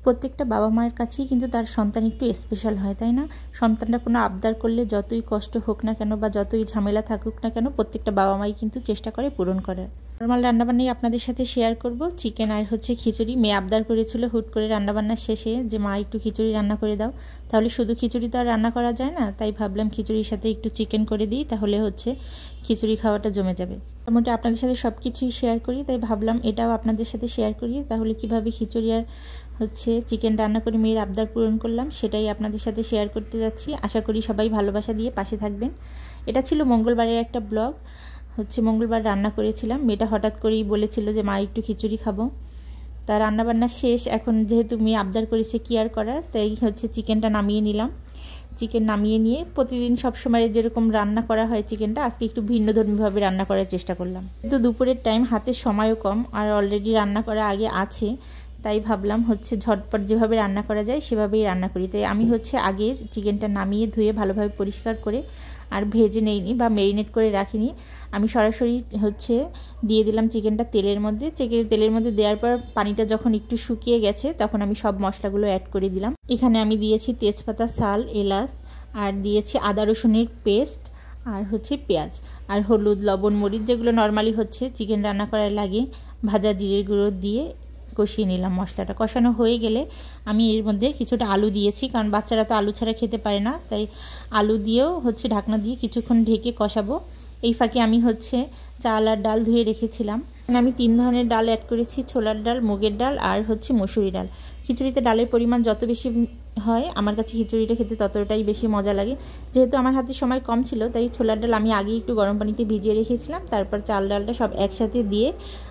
প্রত্যেকটা বাবা মায়ের কাছেই কিন্তু তার সন্তান একটু স্পেশাল হয়, তাই না? সন্তানরা কোনো আবদার করলে যতই কষ্ট হোক না কেন বা যতই ঝামেলা থাকুক না কেন, প্রত্যেকটা বাবা মাই কিন্তু চেষ্টা করে পূরণ করার। নর্মাল রান্নাবান্নাই আপনাদের সাথে শেয়ার করব। চিকেন আর খিচুড়ি। মেয়ে আবদার করেছিল হুট করে রান্নাবান্নার শেষে যে মা একটু খিচুড়ি রান্না করে দাও। তাহলে শুধু খিচুড়ি তো আর রান্না করা যায় না, তাই ভাবলাম খিচুড়ির সাথে একটু চিকেন করে দিই, তাহলে খিচুড়ি খাওয়াটা জমে যাবে। মোটামুটি আপনাদের সাথে সব কিছুই শেয়ার করি, তাই ভাবলাম এটাও আপনাদের সাথে শেয়ার করি। তাহলে কিভাবে খিচুড়ি আর চিকেন রান্না করে মেয়ের আবদার পূরণ করলাম সেটাই আপনাদের সাথে শেয়ার করতে যাচ্ছি। আশা করি সবাই ভালোবাসা দিয়ে পাশে থাকবেন। এটা ছিল মঙ্গলবারের একটা ব্লগ। মঙ্গলবার রান্না করেছিলাম। মেয়েটা হঠাৎ করেই বলেছিল যে মা একটু খিচুড়ি খাবো। তা রান্নাবান্না শেষ, এখন যেহেতু মেয়ে আবদার করেছে কি আর করার, তাই চিকেনটা নামিয়ে নিলাম। চিকেন নামিয়ে নিয়ে প্রতিদিন সবসময় যেরকম রান্না করা হয় চিকেনটা, আজকে একটু ভিন্নধর্মীভাবে রান্না করার চেষ্টা করলাম। কিন্তু দুপুরের টাইম, হাতে সময়ও কম, আর অলরেডি রান্না করা আগে আছে, তাই ভাবলাম ঝটপট যেভাবে রান্না করা যায় সেভাবেই রান্না করি। তাই আমি আগে চিকেনটা নামিয়ে ধুয়ে ভালোভাবে পরিষ্কার করে আর ভেজে নেইনি বা ম্যারিনেট করে রাখিনি। আমি সরাসরি দিয়ে দিলাম চিকেনটা তেলের মধ্যে। তেলের মধ্যে দেওয়ার পর পানিটা যখন একটু শুকিয়ে গেছে তখন আমি সব মশলাগুলো অ্যাড করে দিলাম। এখানে আমি দিয়েছি তেজপাতা, শাল, এলাচ, আর দিয়েছি আদা রসুনের পেস্ট, আর পেঁয়াজ, আর হলুদ, লবণ, মরিচ, যেগুলো নর্মালি চিকেন রান্না করার লাগে। ভাজা জিরের গুঁড়ো দিয়ে কষিয়ে নিলাম। মশলাটা কষানো হয়ে গেলে আমি এর মধ্যে কিছুটা আলু দিয়েছি, কারণ বাচ্চারা তো আলু ছাড়া খেতে পারে না, তাই আলু দিয়েও ঢাকনা দিয়ে কিছুক্ষণ ঢেকে কষাবো। এই ফাঁকে আমি চাল আর ডাল ধুয়ে রেখেছিলাম। আমি 3 ধরনের ডাল অ্যাড করেছি, ছোলার ডাল, মুগের ডাল আর মসুরি ডাল। খিচুড়িতে ডালের পরিমাণ যত বেশি হয় আমার কাছে খিচুড়িটা খেতে ততটাই বেশি মজা লাগে। যেহেতু আমার হাতে সময় কম ছিল, তাই ছোলার ডাল আমি আগে একটু গরম পানিতে ভিজিয়ে রেখেছিলাম। তারপর চাল ডালটা সব একসাথে দিয়ে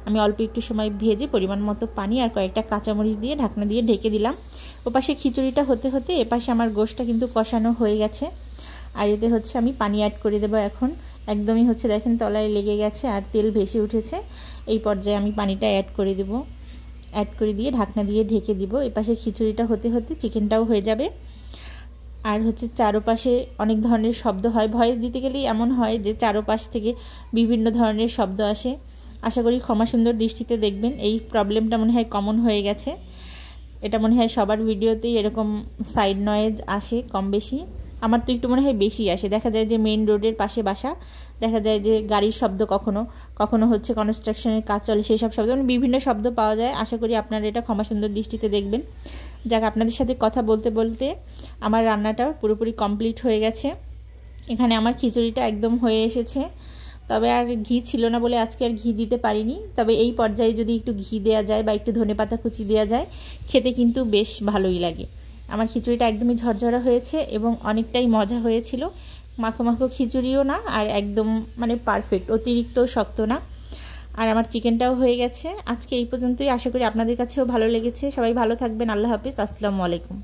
আমি অল্প একটু সময় ভেজে পরিমাণ মতো পানি আর কয়েকটা কাঁচামরিচ দিয়ে ঢাকনা দিয়ে ঢেকে দিলাম। ওপাশে খিচুড়িটা হতে হতে এপাশে আমার গোশটা কিন্তু কষানো হয়ে গেছে। আর এতে আমি পানি অ্যাড করে দেবো এখন। একদমই দেখেন তলায় লেগে গেছে আর তেল ভেসে উঠেছে। এই পর্যায়ে আমি পানিটা অ্যাড করে দেব। অ্যাড করে দিয়ে ঢাকনা দিয়ে ঢেকে দিব। এপাশে খিচুড়িটা হতে হতে চিকেনটাও হয়ে যাবে। আর চারোপাশে অনেক ধরনের শব্দ হয়, ভয়েস দিতে গেলেই এমন হয় যে চারোপাশ থেকে বিভিন্ন ধরনের শব্দ আসে। আশা করি ক্ষমা সুন্দর দৃষ্টিতে দেখবেন। এই প্রবলেমটা মনে হয় কমন হয়ে গেছে। এটা মনে হয় সবার ভিডিওতেই এরকম সাইড নয়েজ আসে কম বেশি। আমার তো একটু মনে হয় বেশি আসে। দেখা যায় যে মেইন রোডের পাশে বাসা, দেখা যায় যে গাড়ির শব্দ, কখনো কখনো কনস্ট্রাকশনের কাজ চলে, সেই সব শব্দ, বিভিন্ন শব্দ পাওয়া যায়। আশা করি আপনারা এটা ক্ষমা সুন্দর দৃষ্টিতে দেখবেন। যাক, আপনাদের সাথে কথা বলতে বলতে আমার রান্নাটা পুরোপুরি কমপ্লিট হয়ে গেছে। এখানে আমার খিচুড়িটা একদম হয়ে এসেছে। তবে আর ঘি ছিল না বলে আজকে আর ঘি দিতে পারিনি। তবে এই পর্যায়ে যদি একটু ঘি দেওয়া যায় বা একটু ধনেপাতা কুচি দেওয়া যায়, খেতে কিন্তু বেশ ভালোই লাগে। আমার খিচুড়িটা একদমই ঝরঝরা হয়েছে এবং অনেকটাই মজা হয়েছিল। মাখো মাখো খিচুড়িও না, আর একদম পারফেক্ট, অতিরিক্ত শক্ত না। আর আমার চিকেনটাও হয়ে গেছে। আজকে এই পর্যন্তই। আশা করি আপনাদের কাছেও ভালো লেগেছে। সবাই ভালো থাকবেন। আল্লাহ হাফেজ। আসসালামু আলাইকুম।